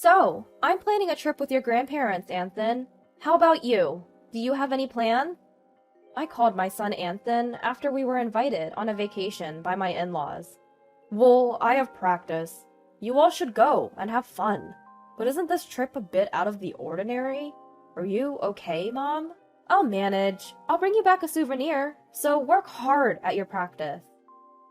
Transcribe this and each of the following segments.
So, I'm planning a trip with your grandparents, Anthony. How about you? Do you have any plans? I called my son Anthony after we were invited on a vacation by my in-laws. Well, I have practice. You all should go and have fun. But isn't this trip a bit out of the ordinary? Are you okay, Mom? I'll manage. I'll bring you back a souvenir, so work hard at your practice.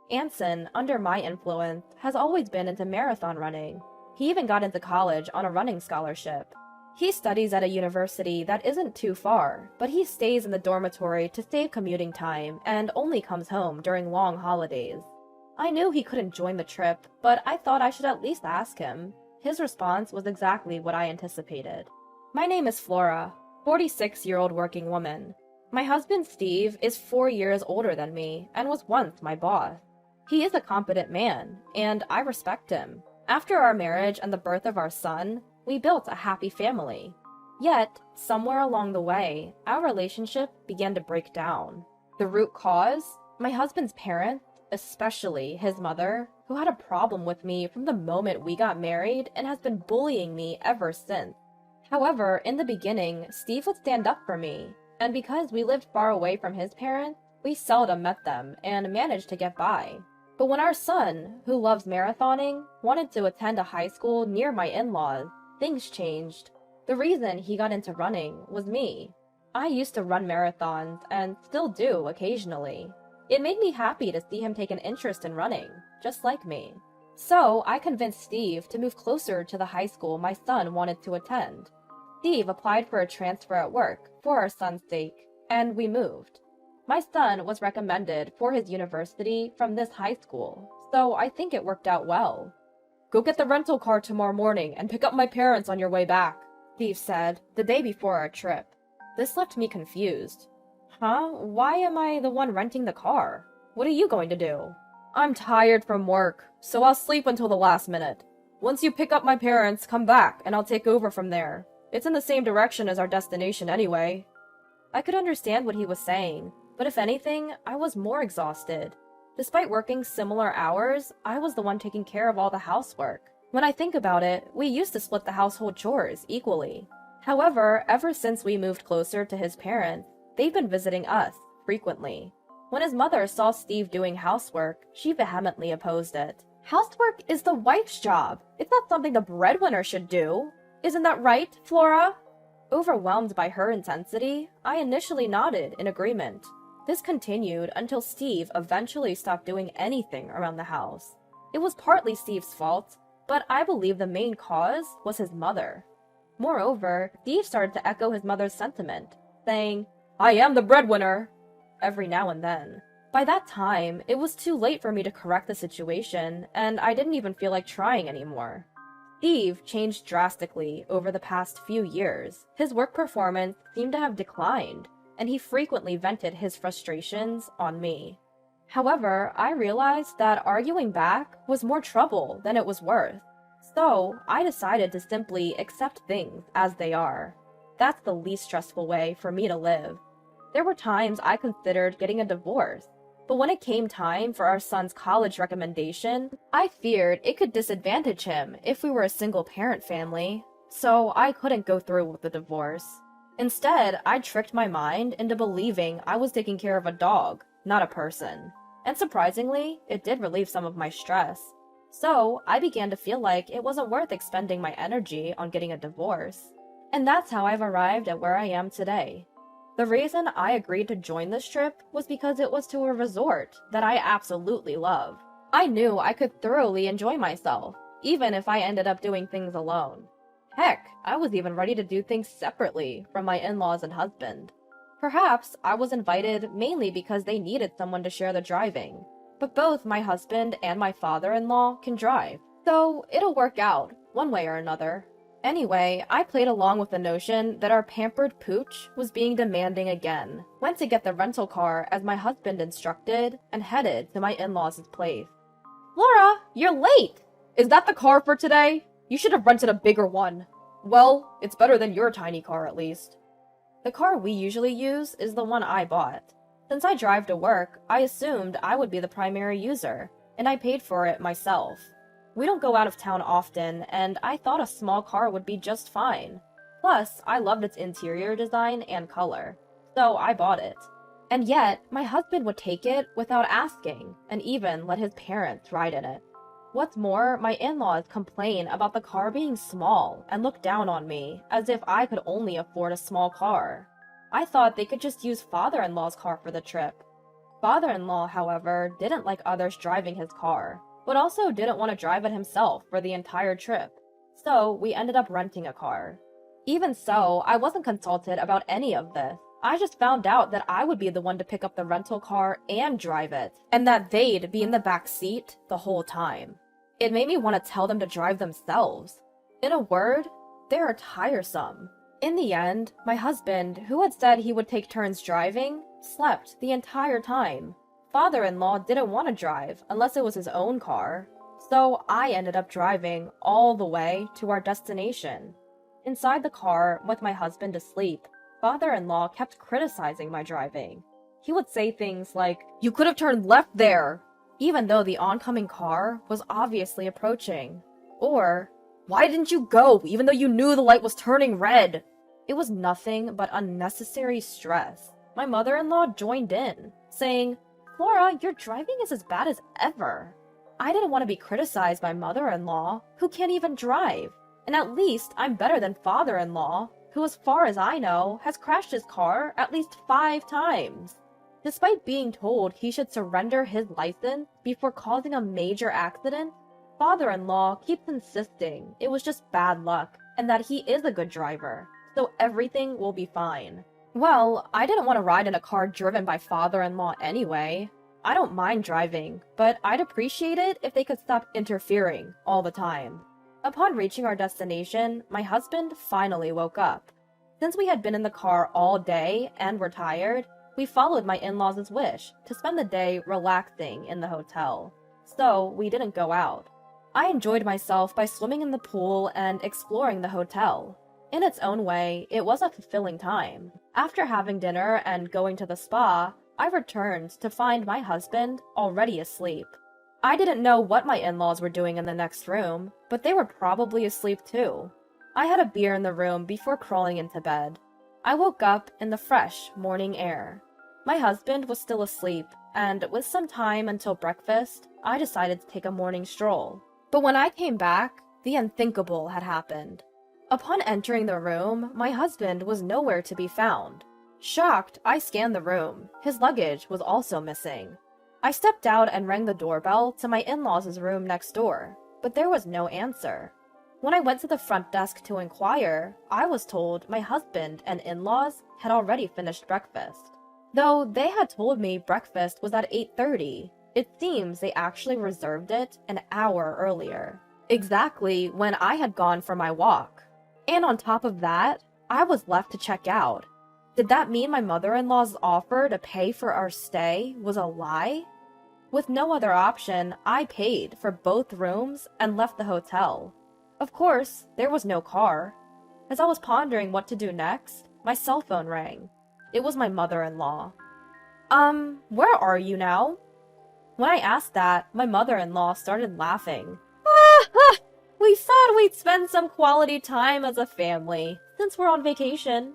Anson, under my influence, has always been into marathon running. He even got into college on a running scholarship. He studies at a university that isn't too far, but he stays in the dormitory to save commuting time and only comes home during long holidays. I knew he couldn't join the trip, but I thought I should at least ask him. His response was exactly what I anticipated. My name is Flora, 46-year-old working woman. My husband Steve is 4 years older than me and was once my boss. He is a competent man, and I respect him. After our marriage and the birth of our son, we built a happy family. Yet, somewhere along the way, our relationship began to break down. The root cause? My husband's parents, especially his mother, who had a problem with me from the moment we got married and has been bullying me ever since. However, in the beginning, Steve would stand up for me, and because we lived far away from his parents, we seldom met them and managed to get by. But when our son, who loves marathoning, wanted to attend a high school near my in-laws, things changed. The reason he got into running was me. I used to run marathons and still do occasionally. It made me happy to see him take an interest in running, just like me. So I convinced Steve to move closer to the high school my son wanted to attend. Steve applied for a transfer at work for our son's sake, and we moved. My son was recommended for his university from this high school, so I think it worked out well. Go get the rental car tomorrow morning and pick up my parents on your way back, Steve said the day before our trip. This left me confused. Huh? Why am I the one renting the car? What are you going to do? I'm tired from work, so I'll sleep until the last minute. Once you pick up my parents, come back and I'll take over from there. It's in the same direction as our destination anyway. I could understand what he was saying, but if anything, I was more exhausted. Despite working similar hours, I was the one taking care of all the housework. When I think about it, we used to split the household chores equally. However, ever since we moved closer to his parents, they've been visiting us frequently. When his mother saw Steve doing housework, she vehemently opposed it. Housework is the wife's job. It's not something the breadwinner should do. Isn't that right, Flora? Overwhelmed by her intensity, I initially nodded in agreement. This continued until Steve eventually stopped doing anything around the house. It was partly Steve's fault, but I believe the main cause was his mother. Moreover, Steve started to echo his mother's sentiment, saying, "I am the breadwinner," every now and then. By that time, it was too late for me to correct the situation, and I didn't even feel like trying anymore. Steve changed drastically over the past few years. His work performance seemed to have declined, and he frequently vented his frustrations on me. However, I realized that arguing back was more trouble than it was worth. So, I decided to simply accept things as they are. That's the least stressful way for me to live. There were times I considered getting a divorce, but when it came time for our son's college recommendation, I feared it could disadvantage him if we were a single-parent family, so I couldn't go through with the divorce. Instead, I tricked my mind into believing I was taking care of a dog, not a person. And surprisingly, it did relieve some of my stress. So, I began to feel like it wasn't worth expending my energy on getting a divorce. And that's how I've arrived at where I am today. The reason I agreed to join this trip was because it was to a resort that I absolutely love. I knew I could thoroughly enjoy myself, even if I ended up doing things alone. Heck, I was even ready to do things separately from my in-laws and husband. Perhaps I was invited mainly because they needed someone to share the driving, but both my husband and my father-in-law can drive, so it'll work out, one way or another. Anyway, I played along with the notion that our pampered pooch was being demanding again, went to get the rental car as my husband instructed, and headed to my in-laws' place. Laura, you're late! Is that the car for today? You should have rented a bigger one. Well, it's better than your tiny car at least. The car we usually use is the one I bought. Since I drive to work, I assumed I would be the primary user, and I paid for it myself. We don't go out of town often, and I thought a small car would be just fine. Plus, I loved its interior design and color, so I bought it. And yet, my husband would take it without asking, and even let his parents ride in it. What's more, my in-laws complain about the car being small and look down on me as if I could only afford a small car. I thought they could just use father-in-law's car for the trip. Father-in-law, however, didn't like others driving his car, but also didn't want to drive it himself for the entire trip. So we ended up renting a car. Even so, I wasn't consulted about any of this. I just found out that I would be the one to pick up the rental car and drive it, and that they'd be in the back seat the whole time. It made me want to tell them to drive themselves. In a word, they are tiresome. In the end, my husband, who had said he would take turns driving, slept the entire time. Father-in-law didn't want to drive unless it was his own car, so I ended up driving all the way to our destination. Inside the car, with my husband asleep, father-in-law kept criticizing my driving. He would say things like, "You could have turned left there," even though the oncoming car was obviously approaching. Or, "Why didn't you go, even though you knew the light was turning red?" It was nothing but unnecessary stress. My mother-in-law joined in, saying, "Flora, your driving is as bad as ever." I didn't want to be criticized by mother-in-law, who can't even drive. And at least I'm better than father-in-law, who, as far as I know, has crashed his car at least 5 times. Despite being told he should surrender his license before causing a major accident, father-in-law keeps insisting it was just bad luck and that he is a good driver, so everything will be fine. Well, I didn't want to ride in a car driven by father-in-law anyway. I don't mind driving, but I'd appreciate it if they could stop interfering all the time. Upon reaching our destination, my husband finally woke up. Since we had been in the car all day and were tired, we followed my in-laws' wish to spend the day relaxing in the hotel. So we didn't go out. I enjoyed myself by swimming in the pool and exploring the hotel. In its own way, it was a fulfilling time. After having dinner and going to the spa, I returned to find my husband already asleep. I didn't know what my in-laws were doing in the next room, but they were probably asleep too. I had a beer in the room before crawling into bed. I woke up in the fresh morning air. My husband was still asleep, and with some time until breakfast, I decided to take a morning stroll. But when I came back, the unthinkable had happened. Upon entering the room, my husband was nowhere to be found. Shocked, I scanned the room. His luggage was also missing. I stepped out and rang the doorbell to my in-laws' room next door, but there was no answer. When I went to the front desk to inquire, I was told my husband and in-laws had already finished breakfast. Though they had told me breakfast was at 8:30, it seems they actually reserved it an hour earlier, exactly when I had gone for my walk. And on top of that, I was left to check out. Did that mean my mother-in-law's offer to pay for our stay was a lie? With no other option, I paid for both rooms and left the hotel. Of course, there was no car. As I was pondering what to do next, my cell phone rang. It was my mother-in-law. Where are you now?" When I asked that, my mother-in-law started laughing. We thought we'd spend some quality time as a family, since we're on vacation."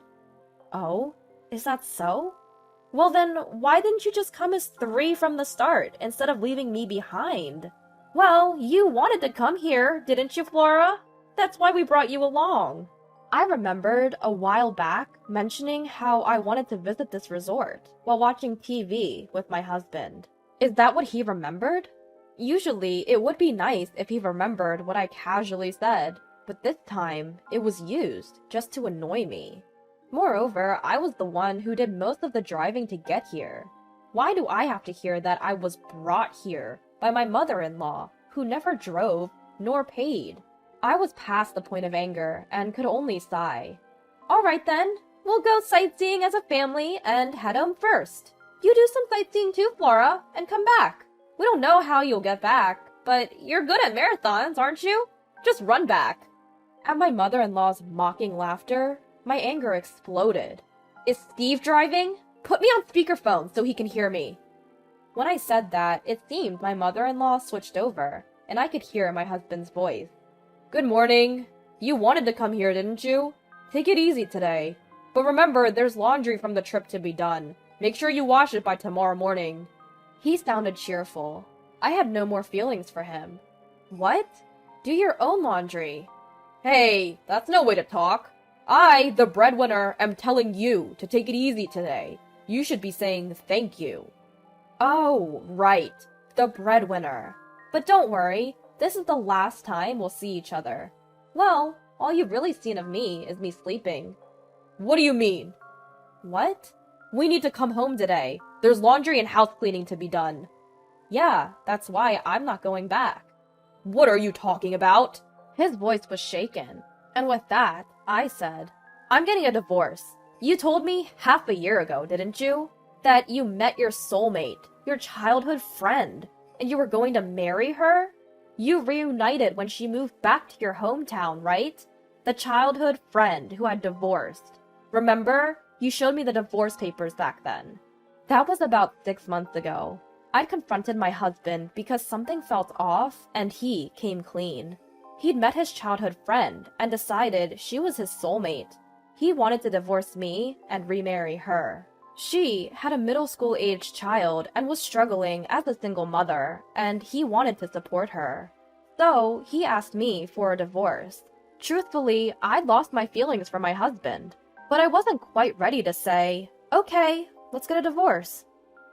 "Oh, is that so? Well then, why didn't you just come as 3 from the start, instead of leaving me behind?" "Well, you wanted to come here, didn't you, Flora? That's why we brought you along." I remembered a while back mentioning how I wanted to visit this resort while watching TV with my husband. Is that what he remembered? Usually, it would be nice if he remembered what I casually said, but this time, it was used just to annoy me. Moreover, I was the one who did most of the driving to get here. Why do I have to hear that I was brought here by my mother-in-law, who never drove nor paid? I was past the point of anger and could only sigh. "All right then, we'll go sightseeing as a family and head home first. You do some sightseeing too, Flora, and come back. We don't know how you'll get back, but you're good at marathons, aren't you? Just run back." At my mother-in-law's mocking laughter, my anger exploded. "Is Steve driving? Put me on speakerphone so he can hear me." When I said that, it seemed my mother-in-law switched over, and I could hear my husband's voice. "Good morning. You wanted to come here, didn't you? Take it easy today. But remember, there's laundry from the trip to be done. Make sure you wash it by tomorrow morning." He sounded cheerful. I had no more feelings for him. "What? Do your own laundry." "Hey, that's no way to talk. I, the breadwinner, am telling you to take it easy today. You should be saying thank you." "Oh, right. The breadwinner. But don't worry, this is the last time we'll see each other. Well, all you've really seen of me is me sleeping." "What do you mean?" "What? We need to come home today. There's laundry and house cleaning to be done." "Yeah, that's why I'm not going back." "What are you talking about?" His voice was shaken, and with that, I said, "I'm getting a divorce. You told me half a year ago, didn't you? That you met your soulmate, your childhood friend, and you were going to marry her? You reunited when she moved back to your hometown, right? The childhood friend who had divorced. Remember? You showed me the divorce papers back then." That was about 6 months ago. I'd confronted my husband because something felt off, and he came clean. He'd met his childhood friend and decided she was his soulmate. He wanted to divorce me and remarry her. She had a middle school-aged child and was struggling as a single mother, and he wanted to support her. So he asked me for a divorce. Truthfully, I'd lost my feelings for my husband, but I wasn't quite ready to say, "Okay, let's get a divorce."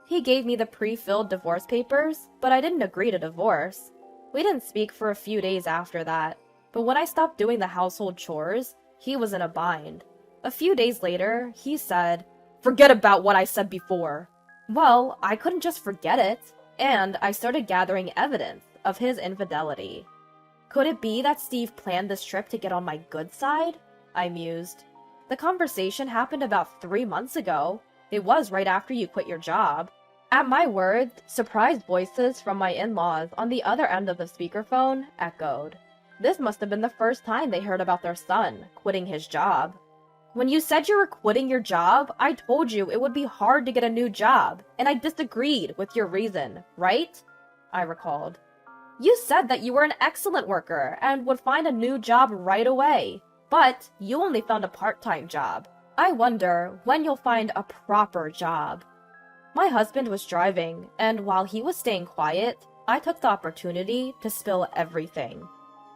He gave me the pre-filled divorce papers, but I didn't agree to divorce. We didn't speak for a few days after that, but when I stopped doing the household chores, he was in a bind. A few days later, he said, "Forget about what I said before." Well, I couldn't just forget it, and I started gathering evidence of his infidelity. Could it be that Steve planned this trip to get on my good side? I mused. The conversation happened about 3 months ago. It was right after you quit your job. At my words, surprised voices from my in-laws on the other end of the speakerphone echoed. This must have been the first time they heard about their son quitting his job. "When you said you were quitting your job, I told you it would be hard to get a new job, and I disagreed with your reason, right?" I recalled. "You said that you were an excellent worker and would find a new job right away, but you only found a part-time job. I wonder when you'll find a proper job." My husband was driving, and while he was staying quiet, I took the opportunity to spill everything.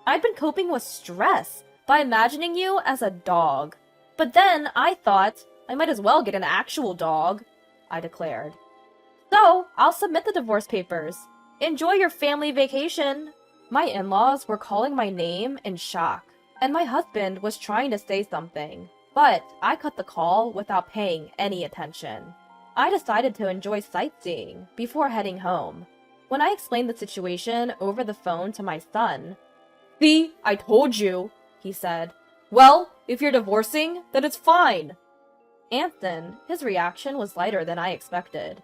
I'd been coping with stress by imagining you as a dog. But then I thought I might as well get an actual dog, I declared. "So, I'll submit the divorce papers. Enjoy your family vacation." My in-laws were calling my name in shock, and my husband was trying to say something, but I cut the call without paying any attention. I decided to enjoy sightseeing before heading home. When I explained the situation over the phone to my son, "See, I told you," he said. "Well, if you're divorcing, then it's fine." Anthony, his reaction was lighter than I expected.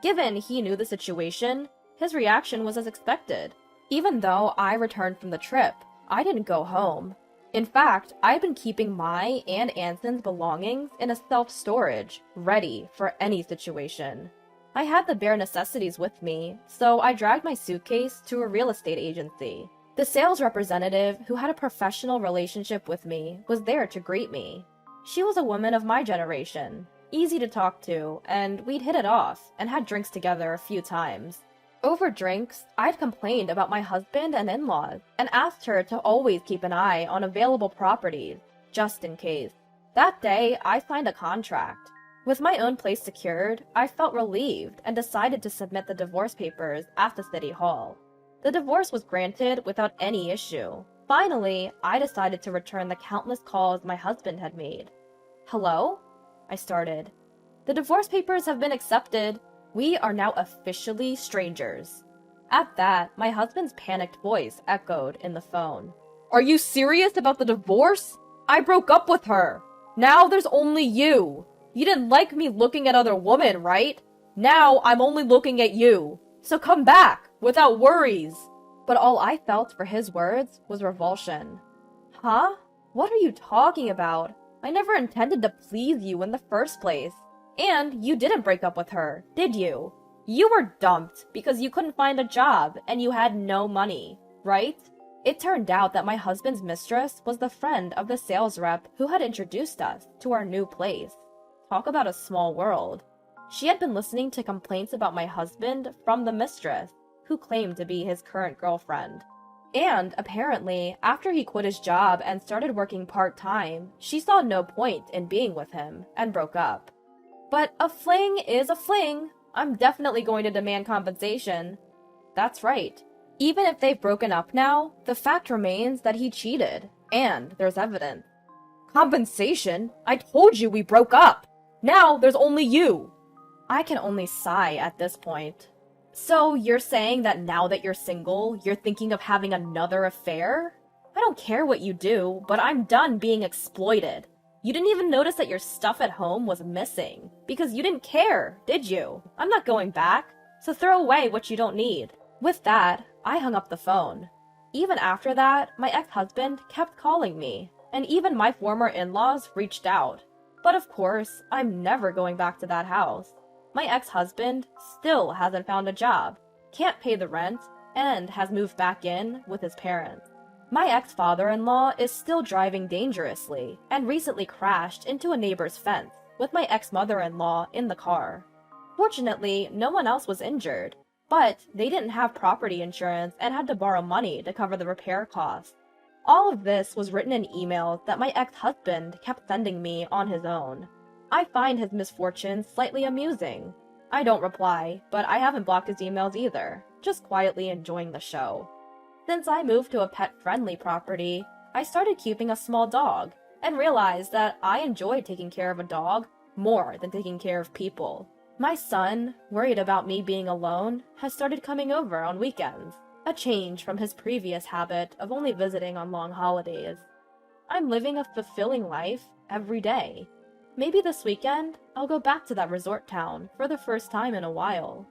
Given he knew the situation, his reaction was as expected. Even though I returned from the trip, I didn't go home. In fact, I'd been keeping my and Anthony's belongings in a self-storage, ready for any situation. I had the bare necessities with me, so I dragged my suitcase to a real estate agency. The sales representative, who had a professional relationship with me, was there to greet me. She was a woman of my generation, easy to talk to, and we'd hit it off and had drinks together a few times. Over drinks, I'd complained about my husband and in-laws and asked her to always keep an eye on available properties, just in case. That day, I signed a contract. With my own place secured, I felt relieved and decided to submit the divorce papers at the city hall. The divorce was granted without any issue. Finally, I decided to return the countless calls my husband had made. "Hello?" I started. "The divorce papers have been accepted. We are now officially strangers." At that, my husband's panicked voice echoed in the phone. "Are you serious about the divorce? I broke up with her. Now there's only you. You didn't like me looking at other women, right? Now I'm only looking at you. So come back, without worries." But all I felt for his words was revulsion. "Huh? What are you talking about? I never intended to please you in the first place. And you didn't break up with her, did you? You were dumped because you couldn't find a job and you had no money. right? It turned out that my husband's mistress was the friend of the sales rep who had introduced us to our new place. Talk about a small world. She had been listening to complaints about my husband from the mistress, who claimed to be his current girlfriend. And apparently, after he quit his job and started working part-time, she saw no point in being with him and broke up. But a fling is a fling. I'm definitely going to demand compensation. That's right. Even if they've broken up now, the fact remains that he cheated, and there's evidence. Compensation? I told you we broke up! Now there's only you! I can only sigh at this point. So you're saying that now that you're single, you're thinking of having another affair? I don't care what you do, but I'm done being exploited. You didn't even notice that your stuff at home was missing, because you didn't care, did you? I'm not going back, so throw away what you don't need. With that, I hung up the phone. Even after that, my ex-husband kept calling me, and even my former in-laws reached out. But of course, I'm never going back to that house. My ex-husband still hasn't found a job, can't pay the rent, and has moved back in with his parents. My ex-father-in-law is still driving dangerously and recently crashed into a neighbor's fence with my ex-mother-in-law in the car. Fortunately, no one else was injured, but they didn't have property insurance and had to borrow money to cover the repair costs. All of this was written in emails that my ex-husband kept sending me on his own. I find his misfortunes slightly amusing. I don't reply, but I haven't blocked his emails either, just quietly enjoying the show. Since I moved to a pet-friendly property, I started keeping a small dog, and realized that I enjoyed taking care of a dog more than taking care of people. My son, worried about me being alone, has started coming over on weekends, a change from his previous habit of only visiting on long holidays. I'm living a fulfilling life every day. Maybe this weekend, I'll go back to that resort town for the first time in a while.